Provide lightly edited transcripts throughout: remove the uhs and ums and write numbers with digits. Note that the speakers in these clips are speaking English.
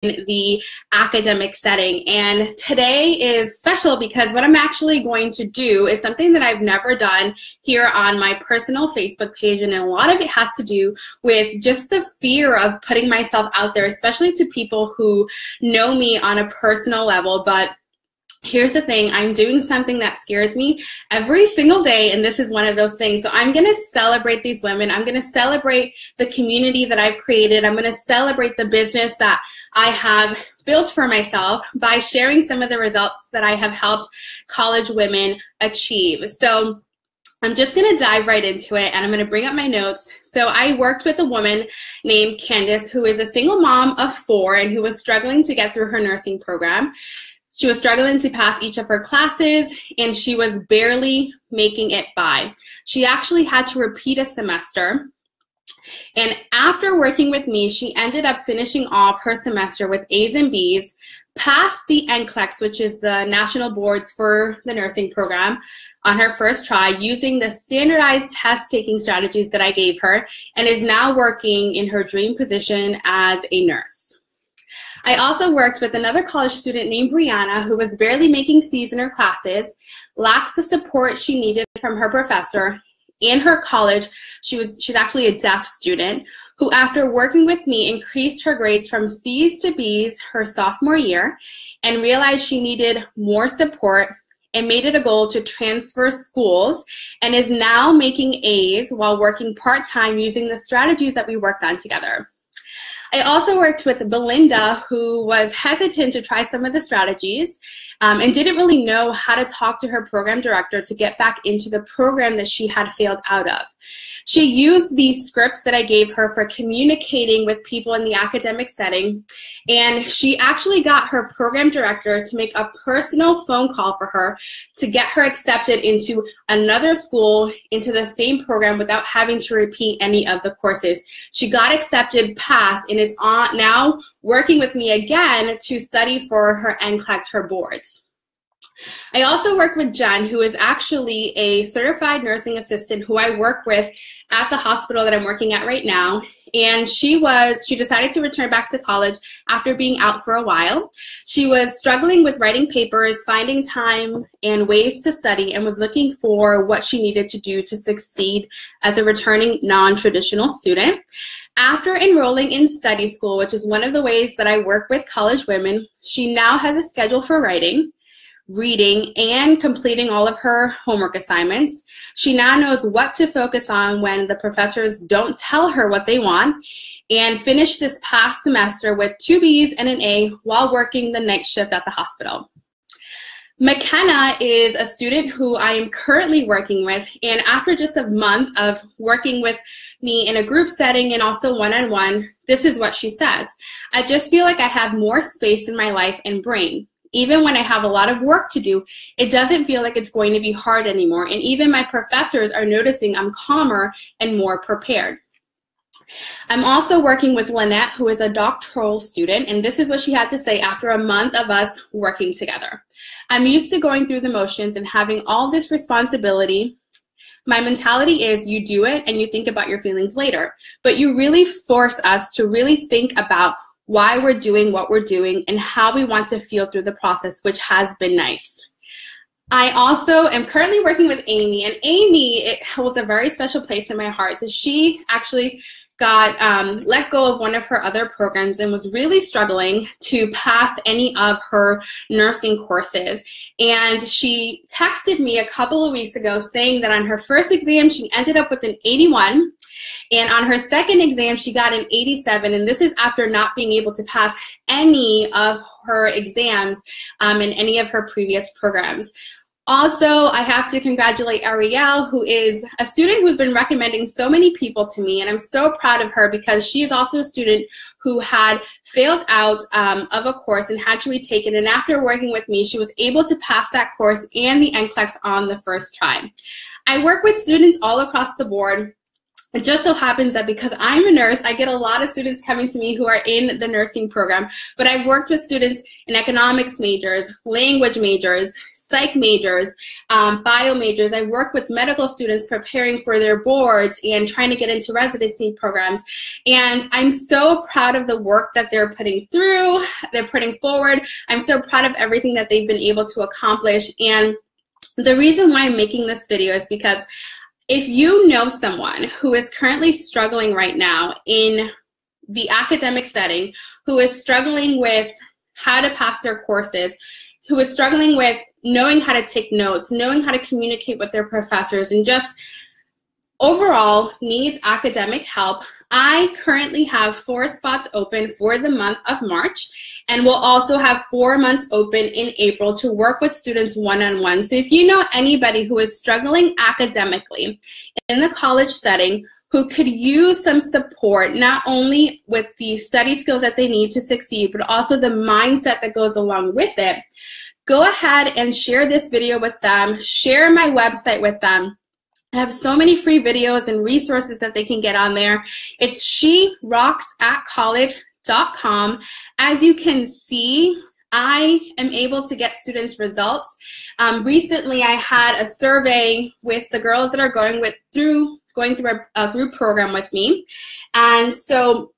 the academic setting. And today is special because what I'm actually going to do is something that I've never done here on my personal Facebook page, and a lot of it has to do with just the fear of putting myself out there, especially to people who know me on a personal level. But here's the thing, I'm doing something that scares me every single day, and this is one of those things. So I'm going to celebrate these women. I'm going to celebrate the community that I've created. I'm going to celebrate the business that I have built for myself by sharing some of the results that I have helped college women achieve. So I'm just going to dive right into it, and I'm going to bring up my notes. So I worked with a woman named Candice, who is a single mom of 4 and who was struggling to get through her nursing program. She was struggling to pass each of her classes, and she was barely making it by. She actually had to repeat a semester. And after working with me, she ended up finishing off her semester with A's and B's, passed the NCLEX, which is the national boards for the nursing program, on her first try using the standardized test-taking strategies that I gave her, and is now working in her dream position as a nurse. I also worked with another college student named Brianna, who was barely making C's in her classes, lacked the support she needed from her professor. In her college, she's actually a deaf student, who after working with me increased her grades from C's to B's her sophomore year, and realized she needed more support and made it a goal to transfer schools, and is now making A's while working part-time using the strategies that we worked on together. I also worked with Belinda, who was hesitant to try some of the strategies and didn't really know how to talk to her program director to get back into the program that she had failed out of. She used these scripts that I gave her for communicating with people in the academic setting, and she actually got her program director to make a personal phone call for her to get her accepted into another school into the same program without having to repeat any of the courses. She got accepted, passed, and is now working with me again to study for her NCLEX, her boards. I also work with Jen, who is actually a certified nursing assistant who I work with at the hospital that I'm working at right now. And she decided to return back to college after being out for a while. She was struggling with writing papers, finding time and ways to study, and was looking for what she needed to do to succeed as a returning non-traditional student. After enrolling in study school, which is one of the ways that I work with college women, she now has a schedule for writing, reading, and completing all of her homework assignments. She now knows what to focus on when the professors don't tell her what they want, and finished this past semester with 2 B's and an A while working the night shift at the hospital. McKenna is a student who I am currently working with, and after just a month of working with me in a group setting and also one-on-one, this is what she says. I just feel like I have more space in my life and brain. Even when I have a lot of work to do, it doesn't feel like it's going to be hard anymore. And even my professors are noticing I'm calmer and more prepared. I'm also working with Lynette, who is a doctoral student, and this is what she had to say after a month of us working together. I'm used to going through the motions and having all this responsibility. My mentality is you do it and you think about your feelings later, but you really force us to really think about why we're doing what we're doing and how we want to feel through the process, which has been nice. I also am currently working with Amy, and Amy, it holds a very special place in my heart. So she actually got let go of one of her other programs and was really struggling to pass any of her nursing courses. And she texted me a couple of weeks ago saying that on her first exam, she ended up with an 81. And on her second exam, she got an 87, and this is after not being able to pass any of her exams in any of her previous programs. Also, I have to congratulate Ariel, who is a student who's been recommending so many people to me, and I'm so proud of her because she is also a student who had failed out of a course and had to retake it, and after working with me, she was able to pass that course and the NCLEX on the first try. I work with students all across the board. it just so happens that because I'm a nurse, I get a lot of students coming to me who are in the nursing program, but I've worked with students in economics majors, language majors, psych majors, bio majors. I work with medical students preparing for their boards and trying to get into residency programs. And I'm so proud of the work that they're putting forward. I'm so proud of everything that they've been able to accomplish. And the reason why I'm making this video is because if you know someone who is currently struggling right now in the academic setting, who is struggling with how to pass their courses, who is struggling with knowing how to take notes, knowing how to communicate with their professors, and just overall needs academic help, I currently have 4 spots open for the month of March, and we'll also have 4 months open in April to work with students one-on-one. So if you know anybody who is struggling academically in the college setting, who could use some support, not only with the study skills that they need to succeed, but also the mindset that goes along with it, go ahead and share this video with them, share my website with them. I have so many free videos and resources that they can get on there. It's SheRocksCollege.com. As you can see, I am able to get students results. Recently, I had a survey with the girls that are going through a group program with me. And so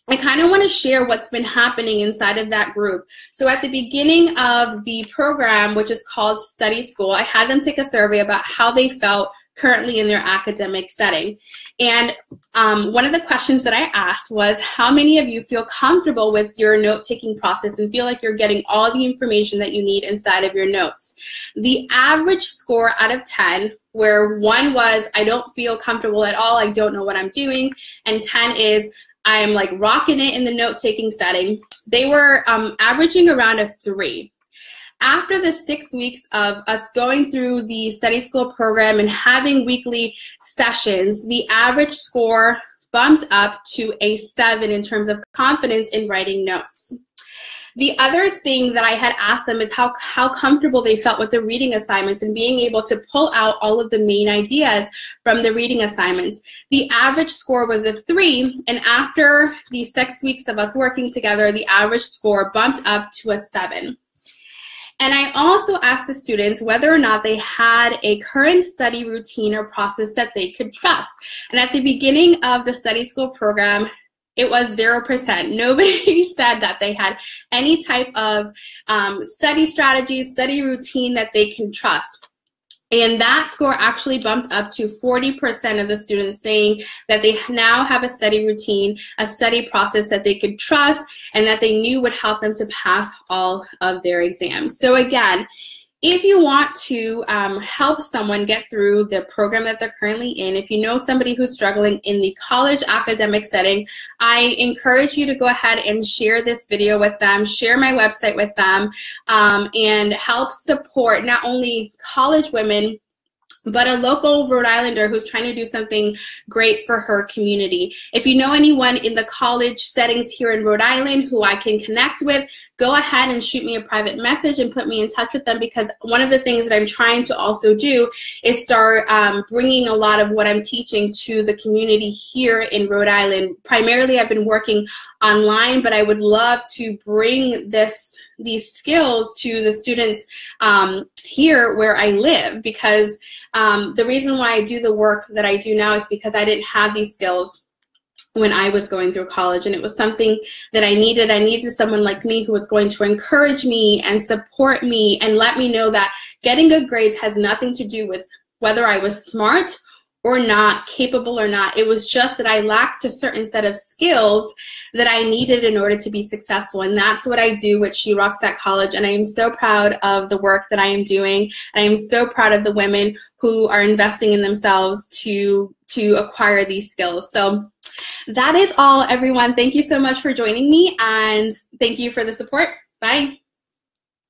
I kind of want to share what's been happening inside of that group. So at the beginning of the program, which is called Study School, I had them take a survey about how they felt currently in their academic setting. And one of the questions that I asked was, how many of you feel comfortable with your note-taking process and feel like you're getting all the information that you need inside of your notes? The average score out of 10, where 1 was, I don't feel comfortable at all, I don't know what I'm doing, and 10 is, I'm like rocking it in the note-taking setting, they were averaging around a 3. After the 6 weeks of us going through the study school program and having weekly sessions, the average score bumped up to a 7 in terms of confidence in writing notes. The other thing that I had asked them is how comfortable they felt with the reading assignments and being able to pull out all of the main ideas from the reading assignments. The average score was a 3, and after the 6 weeks of us working together, the average score bumped up to a 7. And I also asked the students whether or not they had a current study routine or process that they could trust. And at the beginning of the study school program, it was 0%. Nobody said that they had any type of study strategy, study routine that they can trust. And that score actually bumped up to 40% of the students saying that they now have a study routine, a study process that they could trust, and that they knew would help them to pass all of their exams. So again, if you want to help someone get through the program that they're currently in, if you know somebody who's struggling in the college academic setting, I encourage you to go ahead and share this video with them, share my website with them, and help support not only college women, but a local Rhode Islander who's trying to do something great for her community. If you know anyone in the college settings here in Rhode Island who I can connect with, go ahead and shoot me a private message and put me in touch with them, because one of the things that I'm trying to also do is start bringing a lot of what I'm teaching to the community here in Rhode Island. Primarily, I've been working online, but I would love to bring these skills to the students here where I live, because the reason why I do the work that I do now is because I didn't have these skills when I was going through college, and it was something that I needed. I needed someone like me who was going to encourage me and support me and let me know that getting good grades has nothing to do with whether I was smart or not, capable or not. It was just that I lacked a certain set of skills that I needed in order to be successful. And that's what I do with SheRocks College. And I am so proud of the work that I am doing. And I am so proud of the women who are investing in themselves to acquire these skills. So that is all, everyone. Thank you so much for joining me, and thank you for the support. Bye.